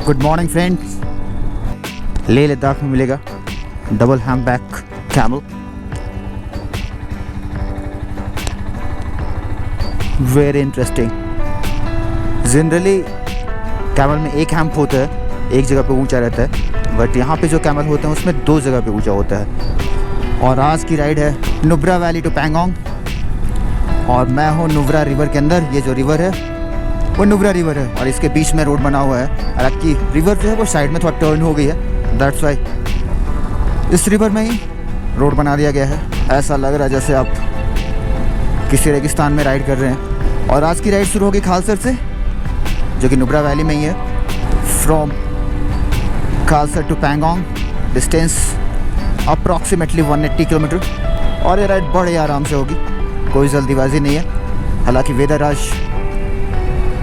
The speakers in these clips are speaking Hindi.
Good morning friends. Leh Ladakh में मिलेगा double humpback camel, very interesting. Generally camel में एक हैम्प होता है, एक जगह पे ऊंचा रहता है, बट यहाँ पे जो कैमल होते हैं उसमें दो जगह पे ऊंचा होता है। और आज की राइड है नुब्रा वैली टू पैंगोंग, और मैं हूँ नुब्रा रिवर के अंदर। ये जो रिवर है वो नुब्रा रिवर है और इसके बीच में रोड बना हुआ है। हालांकि रिवर जो है वो साइड में थोड़ा टर्न हो गई है, दैट्स वाई इस रिवर में ही रोड बना दिया गया है। ऐसा लग रहा है जैसे आप किसी रेगिस्तान में राइड कर रहे हैं। और आज की राइड शुरू होगी खालसर से, जो कि नुब्रा वैली में ही है। From Khalsar to Pangong distance approximately 180 kilometre. और ये राइड बड़े आराम से होगी, कोई जल्दीबाजी नहीं है। हालांकि वेदर आज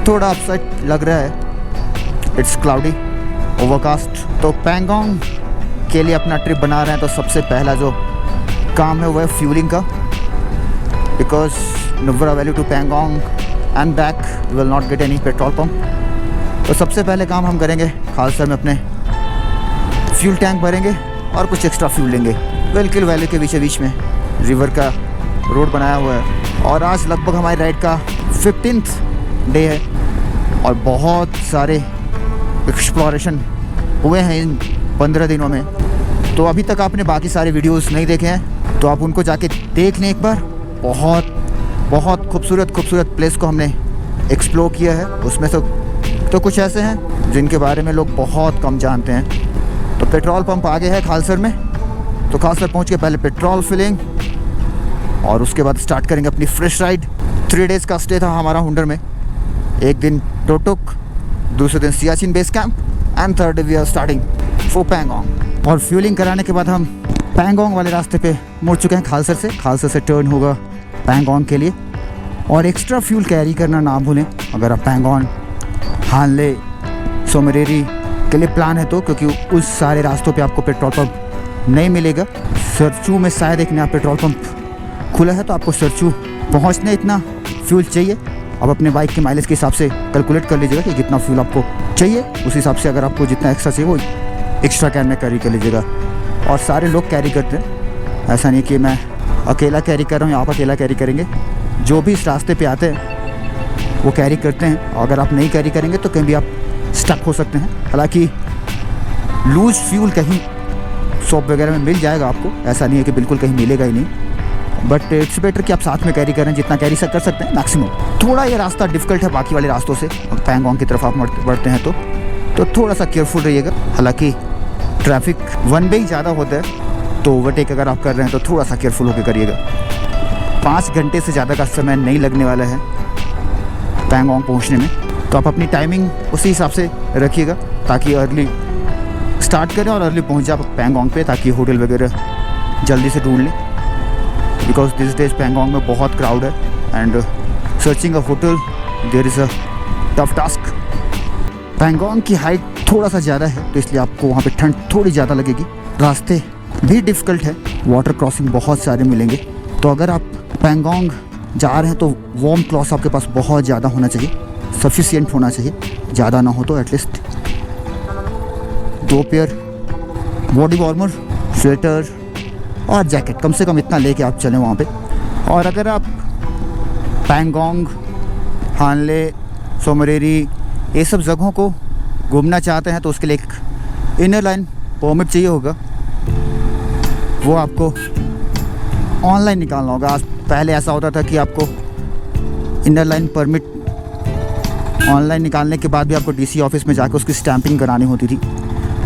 थोड़ा अपसेट लग रहा है, इट्स क्लाउडी ओवरकास्ट। तो पैंगोंग के लिए अपना ट्रिप बना रहे हैं तो सबसे पहला जो काम है वो है फ्यूलिंग का, because Nubra valley to Pangong and back you will not get any petrol pump. तो सबसे पहले काम हम करेंगे खालसर में अपने फ्यूल टैंक भरेंगे और कुछ एक्स्ट्रा फ्यूल लेंगे। बिल्कुल वैली के बीच में रिवर का रोड बनाया हुआ है। और आज लगभग हमारी राइड का 15th डे है और बहुत सारे एक्सप्लोरेशन हुए हैं इन 15 दिनों में। तो अभी तक आपने बाकी सारे वीडियोस नहीं देखे हैं तो आप उनको जाके देख लें एक बार। बहुत खूबसूरत प्लेस को हमने एक्सप्लोर किया है। उसमें से तो कुछ ऐसे हैं जिनके बारे में लोग बहुत कम जानते हैं। तो पेट्रोल पंप आगे है खालसर में, तो खालसर पहुंच के पहले पेट्रोल फिलिंग और उसके बाद स्टार्ट करेंगे अपनी फ्रेश राइड। 3 डेज़ का स्टे था हमारा हुंडर में। एक दिन टोटुक, दूसरे दिन Siachen base camp and third day we are starting for Pangong. और फ्यूलिंग कराने के बाद हम पैंगोंग वाले रास्ते पे मुड़ चुके हैं खालसर से टर्न होगा पैंगोंग के लिए। और एक्स्ट्रा फ्यूल कैरी करना ना भूलें अगर आप पैंगोंग, हानले, सोमरेरी के लिए प्लान है तो, क्योंकि उस सारे रास्तों पे आपको पेट्रोल पंप नहीं मिलेगा। सरचू में शायद एक नया पेट्रोल पंप खुला है, तो आपको सरचू पहुँचने इतना फ्यूल चाहिए। अब अपने बाइक के माइलेज के हिसाब से कैलकुलेट कर लीजिएगा कि कितना फ्यूल आपको चाहिए। उस हिसाब से अगर आपको जितना एक्स्ट्रा चाहिए वो एक्स्ट्रा कैन में कैरी कर लीजिएगा। और सारे लोग कैरी करते हैं, ऐसा नहीं कि मैं अकेला कैरी कर रहा हूँ या आप अकेला कैरी करेंगे। जो भी इस रास्ते पे आते हैं वो कैरी करते हैं। और अगर आप नहीं कैरी करेंगे तो कहीं भी आप स्टक हो सकते हैं। हालांकि लूज फ्यूल कहीं शॉप वगैरह में मिल जाएगा आपको, ऐसा नहीं है कि बिल्कुल कहीं मिलेगा ही नहीं, बट इट्स बेटर कि आप साथ में कैरी करें, जितना कैरी कर सकते हैं मैक्सिमम। थोड़ा ये रास्ता डिफ़िकल्ट है बाकी वाले रास्तों से, पैंगोंग की तरफ आप बढ़ते हैं तो थोड़ा सा केयरफुल रहिएगा। हालांकि ट्रैफिक वन वे ही ज़्यादा होता है, तो ओवरटेक अगर आप कर रहे हैं तो थोड़ा सा केयरफुल होकर करिएगा। 5 घंटे से ज़्यादा का समय नहीं लगने वाला है पैंगोंग पहुँचने में, तो आप अपनी टाइमिंग उसी हिसाब से रखिएगा ताकि अर्ली स्टार्ट करें और अर्ली पहुँच जाए पैंगोंग पे, ताकि होटल वगैरह जल्दी से ढूंढ लें। बिकॉज दिस डेज पैंगोंग में बहुत क्राउड है and searching a hotel there is a tough task. Pangong की हाइट थोड़ा सा ज़्यादा है तो इसलिए आपको वहाँ पे ठंड थोड़ी ज़्यादा लगेगी। रास्ते भी डिफ़िकल्ट है, वाटर क्रॉसिंग बहुत सारे मिलेंगे। तो अगर आप पैंगोंग जा रहे हैं तो वार्म क्लॉथ्स आपके पास बहुत ज़्यादा होना चाहिए, सफिशिएंट होना चाहिए। ज़्यादा ना हो तो at least 2 pair body warmer, sweater और जैकेट कम से कम इतना लेके आप चलें वहाँ पे। और अगर आप पैंगोंग, हानले, सोमरेरी ये सब जगहों को घूमना चाहते हैं तो उसके लिए एक इनर लाइन परमिट चाहिए होगा, वो आपको ऑनलाइन निकालना होगा। आज पहले ऐसा होता था कि आपको इनर लाइन परमिट ऑनलाइन निकालने के बाद भी आपको डीसी ऑफिस में जाकर उसकी स्टैंपिंग करानी होती थी,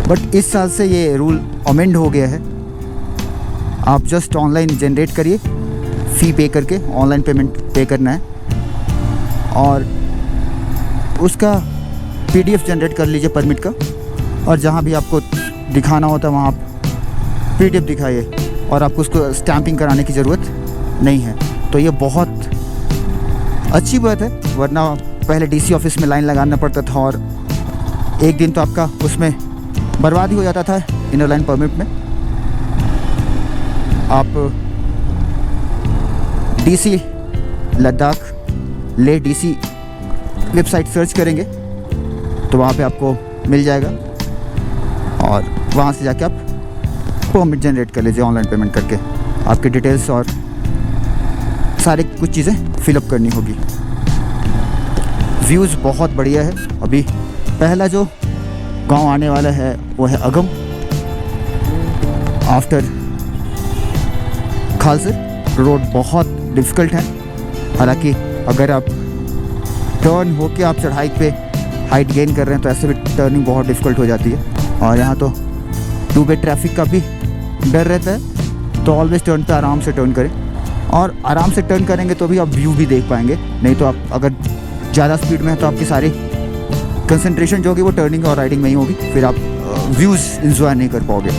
बट इस साल से ये रूल अमेंड हो गया है। आप जस्ट ऑनलाइन जनरेट करिए, फ़ी पे करके ऑनलाइन पेमेंट पे करना है और उसका PDF जनरेट कर लीजिए परमिट का। और जहाँ भी आपको दिखाना होता है वहाँ आप PDF दिखाइए और आपको उसको स्टैंपिंग कराने की ज़रूरत नहीं है। तो ये बहुत अच्छी बात है, वरना पहले DC ऑफिस में लाइन लगाना पड़ता था और एक दिन तो आपका उसमें बर्बाद ही हो जाता था इनर लाइन परमिट में। आप DC लद्दाख ले DC वेबसाइट सर्च करेंगे तो वहाँ पे आपको मिल जाएगा और वहाँ से जाके आप परमिट जनरेट कर लीजिए ऑनलाइन पेमेंट करके। आपकी डिटेल्स और सारी कुछ चीज़ें फिलअप करनी होगी। व्यूज़ बहुत बढ़िया है। अभी पहला जो गांव आने वाला है वो है अगम आफ्टर खालसर। रोड बहुत डिफ़िकल्ट है, हालांकि अगर आप टर्न होके आप चढ़ाई पे हाइट गेन कर रहे हैं तो ऐसे भी टर्निंग बहुत डिफ़िकल्ट हो जाती है। और यहाँ तो टू वे ट्रैफिक का भी डर रहता है, तो ऑलवेज टर्न पे आराम से टर्न करें। और आराम से टर्न करेंगे तो भी आप व्यू भी देख पाएंगे, नहीं तो आप अगर ज़्यादा स्पीड में है तो आपकी सारी कंसंट्रेशन जो होगी वो टर्निंग और राइडिंग में ही होगी, फिर आप व्यूज़ इंजॉय नहीं कर पाओगे।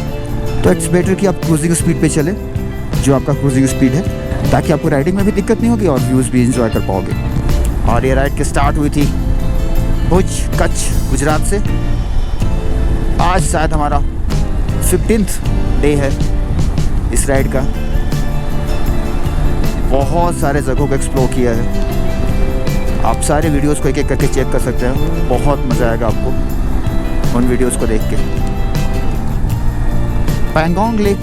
तो इट्स बेटर कि आप क्रूजिंग स्पीड पे चलें, जो आपका क्रूजिंग स्पीड है, ताकि आपको राइडिंग में भी दिक्कत नहीं होगी और व्यूज़ भी इंजॉय कर पाओगे। और ये राइड की स्टार्ट हुई थी भुज कच्छ गुजरात से। आज शायद हमारा 15th डे है इस राइड का। बहुत सारे जगहों को एक्सप्लोर किया है। आप सारे वीडियोस को एक एक करके चेक कर सकते हैं, बहुत मज़ा आएगा आपको उन वीडियोस को देख के। पैंगोंग लेक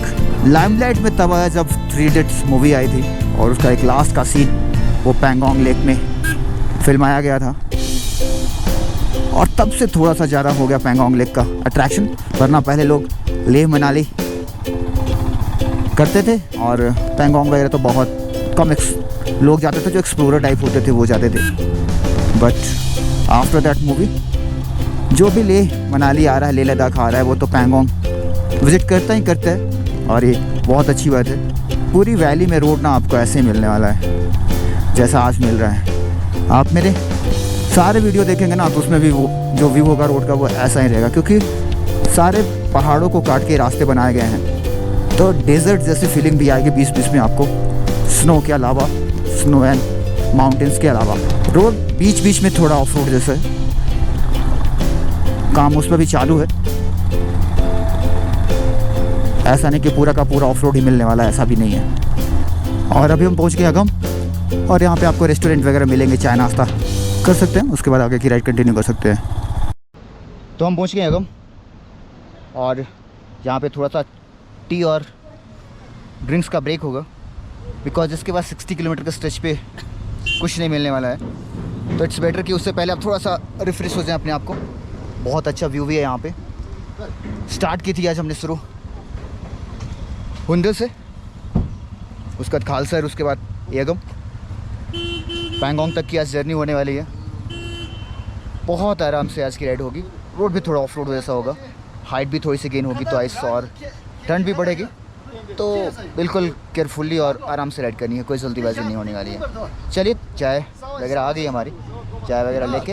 लाइमलाइट में तब आया जब 3 इडियट्स मूवी आई थी और उसका एक लास्ट का सीन वो पैंगोंग लेक में फिल्माया गया था, और तब से थोड़ा सा ज़्यादा हो गया पैंगोंग लेक का अट्रैक्शन। वरना पहले लोग लेह मनाली करते थे और पैंगोंग वगैरह तो बहुत कम लोग जाते थे, जो एक्सप्लोरर टाइप होते थे वो जाते थे। बट आफ्टर दैट मूवी जो भी लेह मनाली आ रहा है, लेह लद्दाख आ रहा है, वो तो पैंगोंग विज़िट करता ही करता है। और ये बहुत अच्छी बात है। पूरी वैली में रोड ना आपको ऐसे ही मिलने वाला है जैसा आज मिल रहा है। आप मेरे सारे वीडियो देखेंगे ना तो उसमें भी वो जो व्यू होगा रोड का वो ऐसा ही रहेगा, क्योंकि सारे पहाड़ों को काट के रास्ते बनाए गए हैं। तो डेजर्ट जैसी फीलिंग भी आएगी बीच बीच में आपको, स्नो के अलावा, स्नो एंड माउंटेन्स के अलावा। रोड बीच बीच में थोड़ा ऑफ रोड जैसा है, काम उस पर भी चालू है। ऐसा नहीं कि पूरा का पूरा ऑफ रोड ही मिलने वाला है, ऐसा भी नहीं है। और अभी हम पहुंच गए अगम, और यहाँ पे आपको रेस्टोरेंट वगैरह मिलेंगे, चाय नाश्ता कर सकते हैं, उसके बाद आगे की राइड कंटिन्यू कर सकते हैं। तो हम पहुँच गए अगम, और यहाँ पे थोड़ा सा टी और ड्रिंक्स का ब्रेक होगा, बिकॉज इसके बाद 60 किलोमीटर के स्ट्रेच पे कुछ नहीं मिलने वाला है। तो इट्स बेटर कि उससे पहले आप थोड़ा सा रिफ्रेश हो जाएं अपने आप को। बहुत अच्छा व्यू भी है यहाँ पे। स्टार्ट की थी आज हमने शुरू हुंदर से, उसके बाद खालसर, उसके बाद यगम, पैंगोंग तक की आज जर्नी होने वाली है। बहुत आराम से आज की राइड होगी। रोड भी थोड़ा ऑफ रोड जैसा होगा, हाइट भी थोड़ी सी गेन होगी, तो आइस और ठंड भी बढ़ेगी। तो बिल्कुल केयरफुली और आराम से राइड करनी है, कोई जल्दीबाजी नहीं होने वाली है। चलिए, चाय वगैरह आ गई हमारी, चाय वगैरह लेके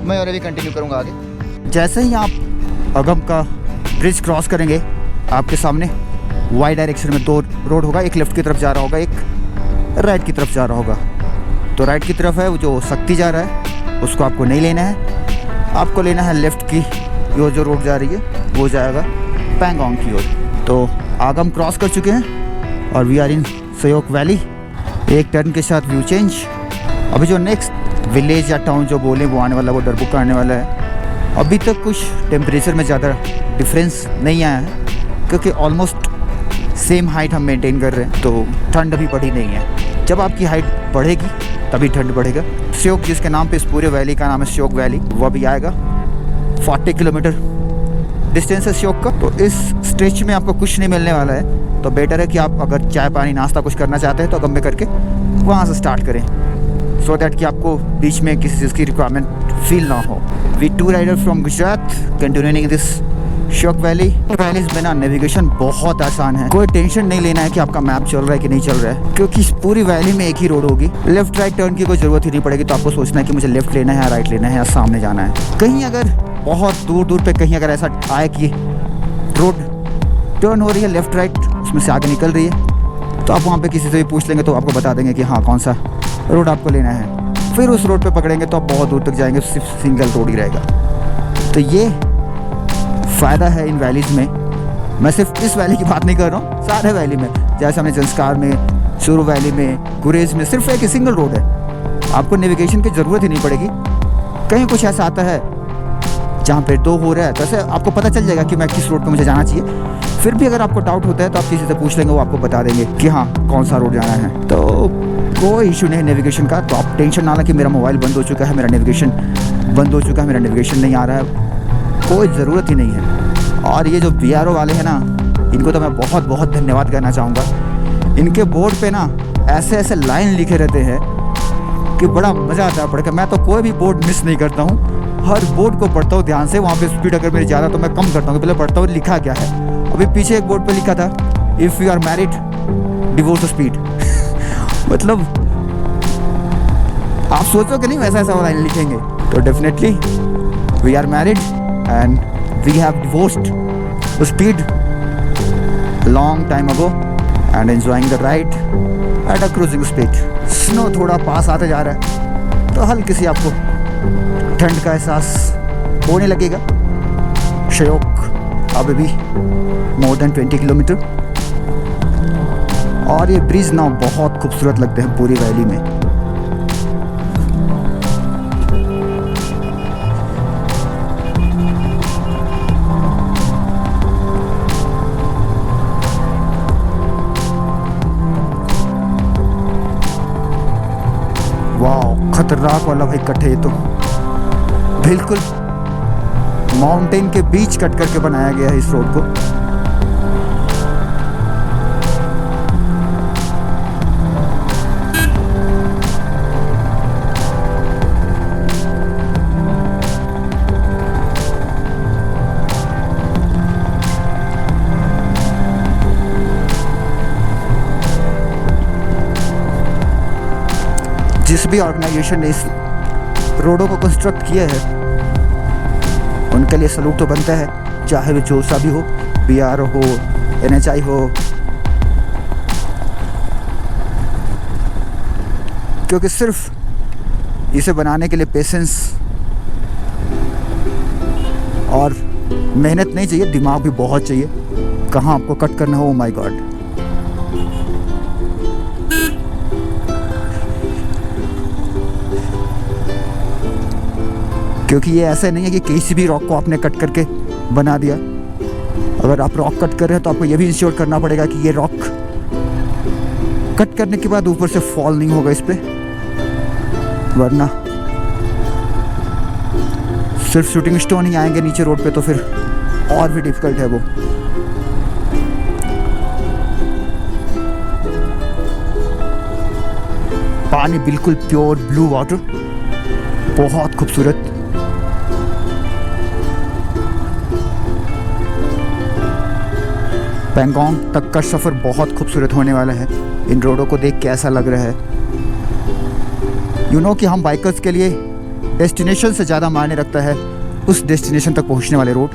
मैं और अभी कंटिन्यू करूँगा आगे। जैसे ही आप अगम का ब्रिज क्रॉस करेंगे, आपके सामने वाई डायरेक्शन में 2 रोड होगा, एक लेफ़्ट की तरफ जा रहा होगा, एक राइट की तरफ जा रहा होगा। तो राइट की तरफ है वो जो शक्ति जा रहा है, उसको आपको नहीं लेना है, आपको लेना है लेफ़्ट की जो रोड जा रही है, वो जाएगा पैंगोंग की ओर। तो आगम क्रॉस कर चुके हैं और we are in Shyok valley. एक टर्न के साथ व्यू चेंज। अभी जो नेक्स्ट विलेज या टाउन जो बोले वो आने वाला, वो डरबुक्का आने वाला है। अभी तक कुछ टेम्परेचर में ज़्यादा डिफरेंस नहीं आया है, क्योंकि ऑलमोस्ट सेम हाइट हम मेंटेन कर रहे हैं, तो ठंड अभी बढ़ी नहीं है। जब आपकी हाइट बढ़ेगी तभी ठंड बढ़ेगा। श्योक, जिसके नाम पे इस पूरे वैली का नाम है श्योक वैली, वो भी आएगा। 40 किलोमीटर डिस्टेंस है श्योक का। तो इस स्ट्रेच में आपको कुछ नहीं मिलने वाला है, तो बेटर है कि आप अगर चाय पानी नाश्ता कुछ करना चाहते हैं तो अगम में करके वहाँ से स्टार्ट करें, सो दैट कि आपको बीच में किसी चीज़ की रिक्वायरमेंट फील ना हो। We 2 rider from Gujarat continuing this Shyok valley. Valleys में ना नेविगेशन बहुत आसान है, कोई टेंशन नहीं लेना है कि आपका मैप चल रहा है कि नहीं चल रहा है, क्योंकि इस पूरी वैली में एक ही रोड होगी। लेफ्ट राइट टर्न की कोई ज़रूरत ही नहीं पड़ेगी। तो आपको सोचना है कि मुझे लेफ्ट लेना है या राइट लेना है या सामने जाना है। कहीं अगर बहुत दूर दूर पे कहीं अगर ऐसा आए कि रोड टर्न हो रही है लेफ्ट राइट, उसमें से आगे निकल रही है, तो आप वहाँ पे किसी से भी पूछ लेंगे तो आपको बता देंगे कि हाँ कौन सा रोड आपको लेना है। फिर उस रोड पे पकड़ेंगे तो आप बहुत दूर तक जाएंगे, सिर्फ सिंगल रोड ही रहेगा। तो ये फ़ायदा है इन वैलीज़ में। मैं सिर्फ इस वैली की बात नहीं कर रहा हूँ, सारे वैली में, जैसे हमने जंस्कार में, शुरू वैली में, गुरेज में सिर्फ एक सिंगल रोड है। आपको नेविगेशन की ज़रूरत ही नहीं पड़ेगी। कहीं कुछ ऐसा आता है जहाँ पे 2 हो रहा है, तो ऐसे आपको पता चल जाएगा कि मैं किस रोड पे मुझे जाना चाहिए। फिर भी अगर आपको डाउट होता है तो आप किसी से पूछ लेंगे, वो आपको बता देंगे कि हाँ कौन सा रोड जाना है। तो कोई इशू नहीं नेविगेशन का, तो आप टेंशन ना लें कि मेरा मोबाइल बंद हो चुका है, मेरा नेविगेशन बंद हो चुका है, मेरा नेविगेशन नहीं आ रहा है, कोई ज़रूरत ही नहीं है। और ये जो BRO वाले हैं ना, इनको तो मैं बहुत बहुत धन्यवाद करना चाहूँगा। इनके बोर्ड पे ना ऐसे ऐसे लाइन लिखे रहते हैं कि बड़ा मज़ा आता है पढ़ के। मैं तो कोई भी बोर्ड मिस नहीं करता हूँ, हर बोर्ड को पढ़ता हूँ ध्यान से। वहाँ पे स्पीड अगर मेरी ज़्यादा तो मैं कम करता हूँ, पहले पढ़ता हूँ लिखा क्या है। अभी पीछे एक बोर्ड पे लिखा था if you are married divorce speed मतलब आप सोचो कि नहीं वैसा ऐसा लाइन लिखेंगे। तो definitely we are married and we have divorced speed long time ago and enjoying the ride at a cruising speed. Snow थोड़ा पास आते जा रहा है तो हल्की सी आपको ठंड का एहसास होने लगेगा। शयोक अभी भी मोर देन 20 किलोमीटर, और ये ब्रिज ना बहुत खूबसूरत लगते हैं पूरी वैली में। वाह खतरनाक वाला भाई कट है ये तो, बिल्कुल माउंटेन के बीच कट करके बनाया गया है इस रोड को। जिस भी ऑर्गेनाइजेशन ने इस रोडों को कंस्ट्रक्ट किया है उनके लिए सलूट तो बनता है, चाहे वो जो सा भी हो, BRO हो, NHI हो, क्योंकि सिर्फ इसे बनाने के लिए पेशेंस और मेहनत नहीं चाहिए, दिमाग भी बहुत चाहिए। कहाँ आपको कट करना हो, माय गॉड। क्योंकि ये ऐसा नहीं है कि किसी भी रॉक को आपने कट करके बना दिया। अगर आप रॉक कट कर रहे हैं तो आपको ये भी इंश्योर करना पड़ेगा कि ये रॉक कट करने के बाद ऊपर से फॉल नहीं होगा इस पे, वरना सिर्फ शूटिंग स्टोन ही आएंगे नीचे रोड पे तो फिर और भी डिफिकल्ट है वो। पानी बिल्कुल प्योर ब्लू वाटर, बहुत खूबसूरत। पैंगोंग तक का सफ़र बहुत खूबसूरत होने वाला है। इन रोडों को देख के ऐसा लग रहा है कि हम बाइकर्स के लिए डेस्टिनेशन से ज़्यादा मायने रखता है उस डेस्टिनेशन तक पहुंचने वाले रोड।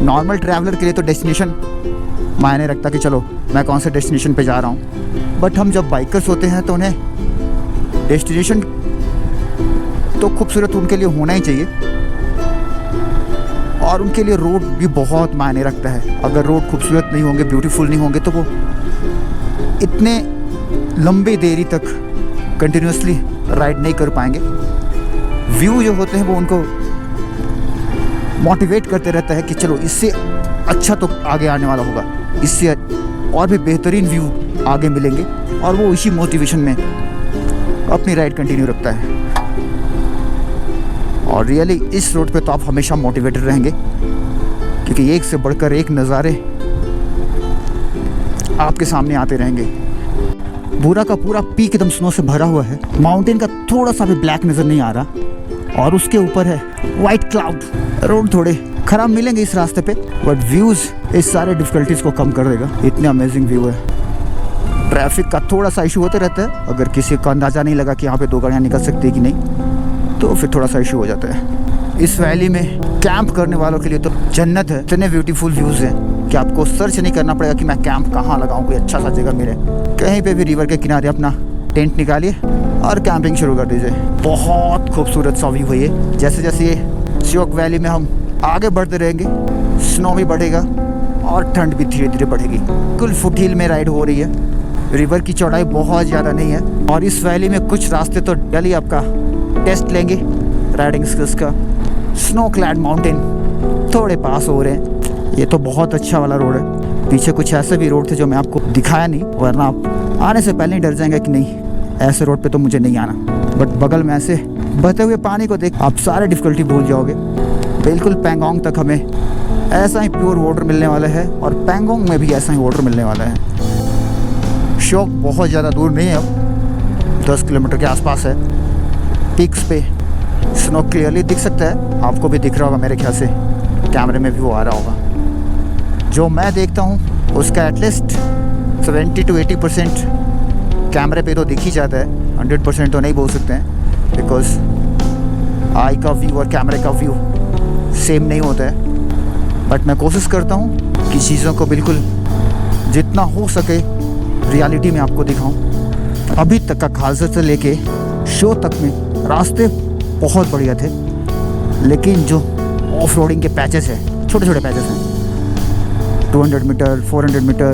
नॉर्मल ट्रैवलर के लिए तो डेस्टिनेशन मायने रखता कि चलो मैं कौन से डेस्टिनेशन पे जा रहा हूँ, बट हम जब बाइकर्स होते हैं तो उन्हें डेस्टिनेशन तो खूबसूरत उनके लिए होना ही चाहिए, और उनके लिए रोड भी बहुत मायने रखता है। अगर रोड खूबसूरत नहीं होंगे, ब्यूटीफुल नहीं होंगे, तो वो इतने लंबे देरी तक कंटिन्यूसली राइड नहीं कर पाएंगे। व्यू जो होते हैं वो उनको मोटिवेट करते रहता है कि चलो इससे अच्छा तो आगे आने वाला होगा, इससे और भी बेहतरीन व्यू आगे मिलेंगे, और वो इसी मोटिवेशन में अपनी राइड कंटिन्यू रखता है। और रियली इस रोड पे तो आप हमेशा मोटिवेटेड रहेंगे, क्योंकि एक से बढ़कर एक नज़ारे आपके सामने आते रहेंगे। पूरा का पूरा पीक एकदम स्नो से भरा हुआ है, माउंटेन का थोड़ा सा भी ब्लैक नज़र नहीं आ रहा, और उसके ऊपर है वाइट क्लाउड। रोड थोड़े खराब मिलेंगे इस रास्ते पे, बट व्यूज़ इस सारे डिफ़िकल्टीज़ को कम कर देगा। इतने अमेजिंग व्यू है। ट्रैफिक का थोड़ा सा इशू होते रहता है, अगर किसी को अंदाज़ा नहीं लगा कि यहाँ पे 2 गाड़ियाँ निकल सकती है कि नहीं, तो फिर थोड़ा सा इशू हो जाता है। इस वैली में कैंप करने वालों के लिए तो जन्नत है। इतने ब्यूटीफुल व्यूज़ हैं कि आपको सर्च नहीं करना पड़ेगा कि मैं कैंप कहाँ लगाऊँ, कोई अच्छा सा जगह मिले। कहीं पे भी रिवर के किनारे अपना टेंट निकालिए और कैंपिंग शुरू कर दीजिए। बहुत खूबसूरत सा व्यू है ये। जैसे जैसे ये श्योक वैली में हम आगे बढ़ते रहेंगे, स्नो भी बढ़ेगा और ठंड भी धीरे धीरे बढ़ेगी। कुल फुटहिल में राइड हो रही है। रिवर की चौड़ाई बहुत ज़्यादा नहीं है, और इस वैली में कुछ रास्ते तो डेली आपका टेस्ट लेंगे राइडिंग स्किल्स का। स्नो क्लैड माउंटेन थोड़े पास हो रहे हैं। ये तो बहुत अच्छा वाला रोड है। पीछे कुछ ऐसे भी रोड थे जो मैं आपको दिखाया नहीं, वरना आप आने से पहले ही डर जाएंगे कि नहीं ऐसे रोड पे तो मुझे नहीं आना। बट बगल में ऐसे बहते हुए पानी को देख आप सारे डिफ़िकल्टी भूल जाओगे। बिल्कुल पैंगोंग तक हमें ऐसा ही प्योर वाटर मिलने वाला है और पैंगोंग में भी ऐसा ही वाटर मिलने वाला है। शौक बहुत ज़्यादा दूर नहीं है, अब 10 किलोमीटर के आसपास है। पीक्स पे स्नो क्लियरली दिख सकता है, आपको भी दिख रहा होगा मेरे ख्याल से, कैमरे में भी वो आ रहा होगा। जो मैं देखता हूँ उसका एटलीस्ट 70 to 80% कैमरे पे तो दिख ही जाता है। 100% तो नहीं बोल सकते हैं, बिकॉज आई का व्यू और कैमरे का व्यू सेम नहीं होता है। बट मैं कोशिश करता हूँ कि चीज़ों को बिल्कुल जितना हो सके रियलिटी में आपको दिखाऊं। अभी तक का खालसा से लेके शो तक में रास्ते बहुत बढ़िया थे, लेकिन जो ऑफ रोडिंग के पैचेस हैं, छोटे छोटे पैचेस हैं, 200 मीटर 400 मीटर,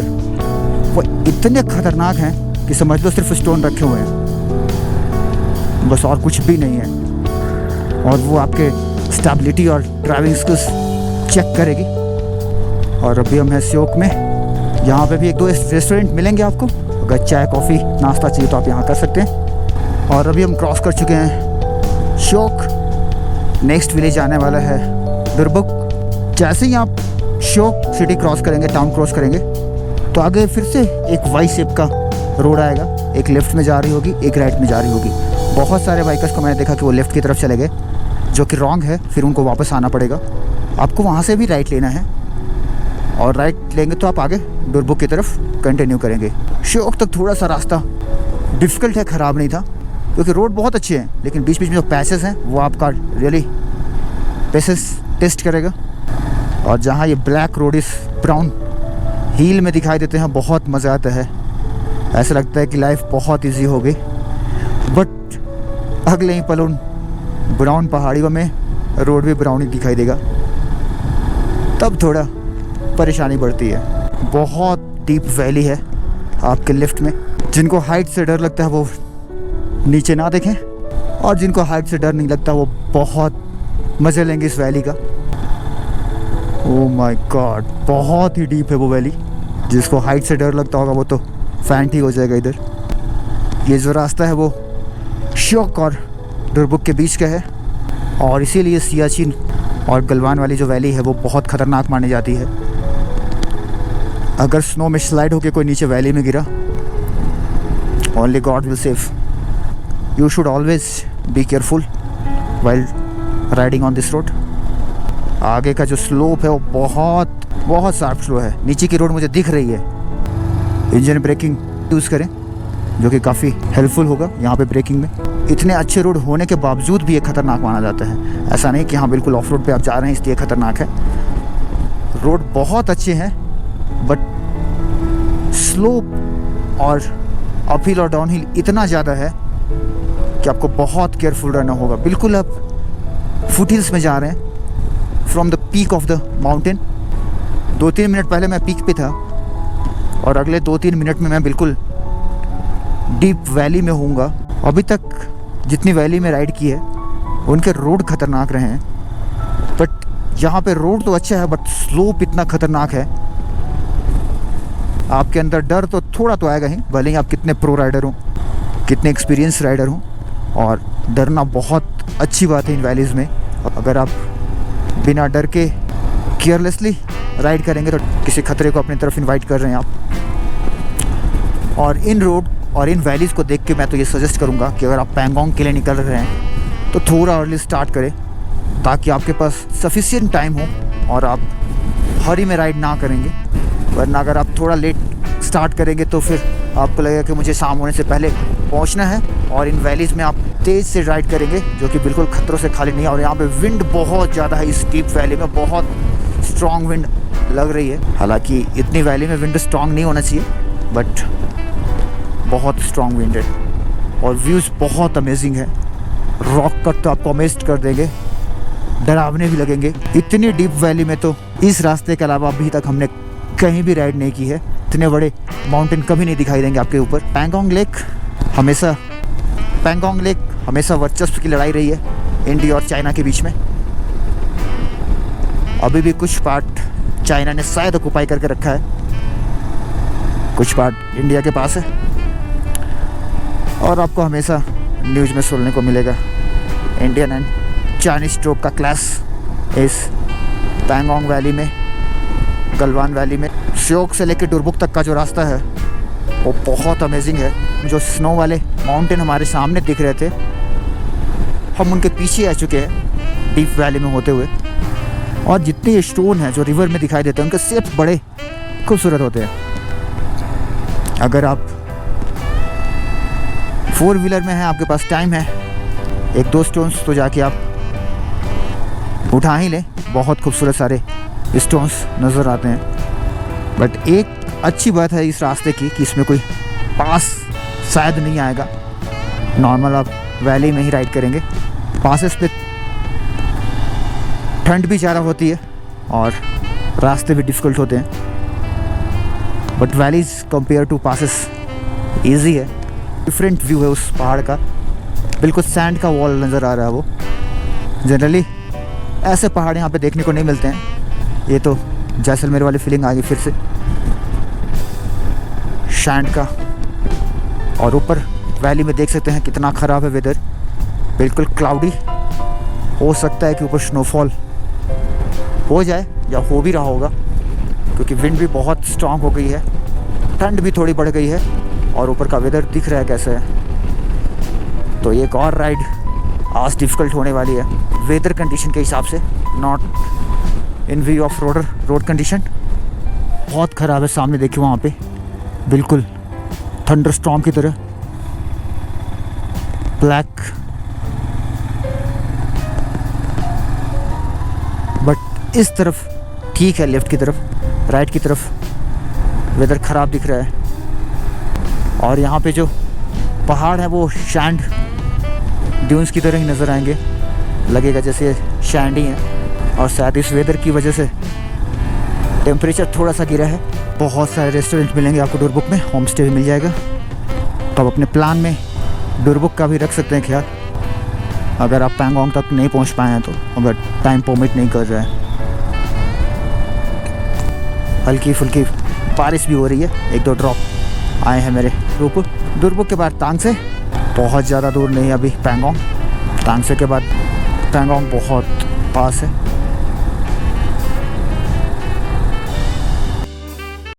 वो इतने खतरनाक हैं कि समझ लो सिर्फ स्टोन रखे हुए हैं, बस और कुछ भी नहीं है। और वो आपके स्टेबिलिटी और ड्राइविंग स्किल्स चेक करेगी। और अभी हम हैं श्योक में। यहाँ पे भी 1-2 रेस्टोरेंट मिलेंगे आपको, अगर चाय कॉफ़ी नाश्ता चाहिए तो आप यहाँ कर सकते हैं। और अभी हम क्रॉस कर चुके हैं श्योक। नेक्स्ट विलेज आने वाला है दुर्बुक। जैसे ही आप श्योक सिटी क्रॉस करेंगे, टाउन क्रॉस करेंगे, तो आगे फिर से एक वाई शेप का रोड आएगा। एक लेफ्ट में जा रही होगी, एक राइट में जा रही होगी। बहुत सारे बाइकर्स को मैंने देखा कि वो लेफ़्ट की तरफ चले गए, जो कि रॉन्ग है। फिर उनको वापस आना पड़ेगा। आपको वहाँ से भी राइट लेना है, और राइट लेंगे तो आप आगे दुर्बुक की तरफ कंटिन्यू करेंगे। श्योक तक थोड़ा सा रास्ता डिफ़िकल्ट है, ख़राब नहीं था, क्योंकि रोड बहुत अच्छे हैं, लेकिन बीच बीच में जो पैसेस हैं वो आपका रियली पेसेस टेस्ट करेगा। और जहाँ ये ब्लैक रोड इस ब्राउन हील में दिखाई देते हैं, बहुत मज़ा आता है। ऐसा लगता है कि लाइफ बहुत इजी हो गई। बट अगले ही पल उन ब्राउन पहाड़ियों में रोड भी ब्राउन ही दिखाई देगा, तब थोड़ा परेशानी बढ़ती है। बहुत डीप वैली है आपके लेफ्ट में। जिनको हाइट से डर लगता है वो नीचे ना देखें, और जिनको हाइट से डर नहीं लगता वो बहुत मज़े लेंगे इस वैली का। ओह माय गॉड, बहुत ही डीप है वो वैली। जिसको हाइट से डर लगता होगा वो तो फैंट ही हो जाएगा इधर। ये जो रास्ता है वो श्योक और दुर्बुक के बीच का है, और इसीलिए सियाचिन और गलवान वाली जो वैली है वो बहुत ख़तरनाक मानी जाती है। अगर स्नो में स्लाइड होकर कोई नीचे वैली में गिरा, only God will save. You should always be careful while riding on this road. आगे का जो स्लोप है वो बहुत बहुत शार्प स्लो है। नीचे की रोड मुझे दिख रही है। इंजन ब्रेकिंग यूज़ करें, जो कि काफ़ी हेल्पफुल होगा यहाँ पे ब्रेकिंग में। इतने अच्छे रोड होने के बावजूद भी ये खतरनाक माना जाता है। ऐसा नहीं कि हाँ बिल्कुल ऑफ रोड पे आप जा रहे हैं इसलिए खतरनाक है। रोड बहुत अच्छे हैं, बट स्लोप और अपहिल और डाउनहिल इतना ज़्यादा है कि आपको बहुत केयरफुल रहना होगा। बिल्कुल आप फुट हिल्स में जा रहे हैं from the peak of the mountain. 2-3 minute पहले मैं पीक पे था, और अगले 2-3 मिनट में मैं बिल्कुल डीप वैली में होऊंगा। अभी तक जितनी वैली में राइड की है उनके रोड खतरनाक रहे हैं, बट यहाँ पे रोड तो अच्छा है, बट स्लोप इतना खतरनाक है। आपके अंदर डर तो थोड़ा तो आएगा ही, भले ही आप कितने प्रो राइडर हो, कितने एक्सपीरियंस राइडर हो। और डरना बहुत अच्छी बात है इन वैलीज़ में। अगर आप बिना डर के केयरलेसली राइड करेंगे तो किसी खतरे को अपनी तरफ इनवाइट कर रहे हैं आप। और इन रोड और इन वैलीज़ को देख के मैं तो ये सजेस्ट करूँगा कि अगर आप पैंगोंग के लिए निकल रहे हैं तो थोड़ा अर्ली स्टार्ट करें, ताकि आपके पास सफिशिएंट टाइम हो और आप हरी में राइड ना करेंगे। वरना अगर आप थोड़ा लेट स्टार्ट करेंगे तो फिर आपको लगेगा कि मुझे शाम होने से पहले पहुंचना है, और इन वैलीज़ में आप तेज़ से राइड करेंगे जो कि बिल्कुल खतरों से खाली नहीं है। और यहाँ पे विंड बहुत ज़्यादा है, इस डीप वैली में बहुत स्ट्रॉन्ग विंड लग रही है। हालांकि इतनी वैली में विंड स्ट्रॉन्ग नहीं होना चाहिए, बट बहुत स्ट्रॉन्ग विंड है। और व्यूज़ बहुत अमेजिंग है। रॉक कट तो आपको अमेज्ड कर देंगे, डरावने भी लगेंगे। इतनी डीप वैली में तो इस रास्ते के अलावा अभी तक हमने कहीं भी राइड नहीं की है। इतने बड़े माउंटेन कभी नहीं दिखाई देंगे आपके ऊपर। पैंगोंग लेक हमेशा पैंगोंग लेक हमेशा वर्चस्व की लड़ाई रही है इंडिया और चाइना के बीच में। अभी भी कुछ पार्ट चाइना ने शायद ऑक्युपाई करके रखा है, कुछ पार्ट इंडिया के पास है। और आपको हमेशा न्यूज़ में सुनने को मिलेगा इंडियन एंड चाइनीज ट्रूप का क्लैश इस पैंगोंग वैली में, गलवान वैली में। श्योक से लेकर डुरबुक तक का जो रास्ता है वो बहुत अमेजिंग है। जो स्नो वाले माउंटेन हमारे सामने दिख रहे थे, हम उनके पीछे आ चुके हैं डीप वैली में होते हुए। और जितने ये स्टोन हैं जो रिवर में दिखाई देते हैं, उनके शेप बड़े खूबसूरत होते हैं। अगर आप 4 व्हीलर में हैं, आपके पास टाइम है, 1-2 स्टोन्स तो जाके आप उठा ही लें। बहुत खूबसूरत सारे स्टोन्स नज़र आते हैं। बट एक अच्छी बात है इस रास्ते की कि इसमें कोई पास शायद नहीं आएगा। नॉर्मल आप वैली में ही राइड करेंगे। पासेस पे ठंड भी ज़्यादा होती है और रास्ते भी डिफ़िकल्ट होते हैं। But valleys compare to passes easy है। डिफरेंट व्यू है उस पहाड़ का, बिल्कुल सैंड का वॉल नज़र आ रहा है वो। जनरली ऐसे पहाड़ यहाँ पे देखने को नहीं मिलते हैं। ये तो जैसलमेर वाली फीलिंग आ गई फिर से, सैंड का। और ऊपर वैली में देख सकते हैं कितना ख़राब है वेदर, बिल्कुल क्लाउडी। हो सकता है कि ऊपर स्नोफॉल हो जाए या हो भी रहा होगा, क्योंकि विंड भी बहुत स्ट्रांग हो गई है, ठंड भी थोड़ी बढ़ गई है और ऊपर का वेदर दिख रहा है कैसे है। तो एक और राइड आज डिफ़िकल्ट होने वाली है वेदर कंडीशन के हिसाब से, not in view of road condition. बहुत ख़राब है। सामने देखिए वहाँ पे बिल्कुल थंडर स्टॉर्म की तरह ब्लैक। बट इस तरफ ठीक है, लेफ़्ट की तरफ, राइट की तरफ वेदर ख़राब दिख रहा है। और यहाँ पे जो पहाड़ है वो सैंड ड्यून्स की तरह ही नज़र आएंगे, लगेगा जैसे सैंड ही है। और शायद इस वेदर की वजह से टेम्परेचर थोड़ा सा गिरा है। बहुत सारे रेस्टोरेंट मिलेंगे आपको डुरबुक में, होम स्टे भी मिल जाएगा। तो आप अपने प्लान में डुरबुक का भी रख सकते हैं ख्याल, अगर आप पैंगोंग तक नहीं पहुंच पाए हैं तो, अगर टाइम परमिट नहीं कर रहा है। हल्की फुल्की बारिश भी हो रही है, 1-2 ड्रॉप आए हैं मेरे डुरबुक के बाद तांग से। बहुत ज़्यादा दूर नहीं अभी पैंगोंग, तांग से के बाद पैंगोंग बहुत पास है।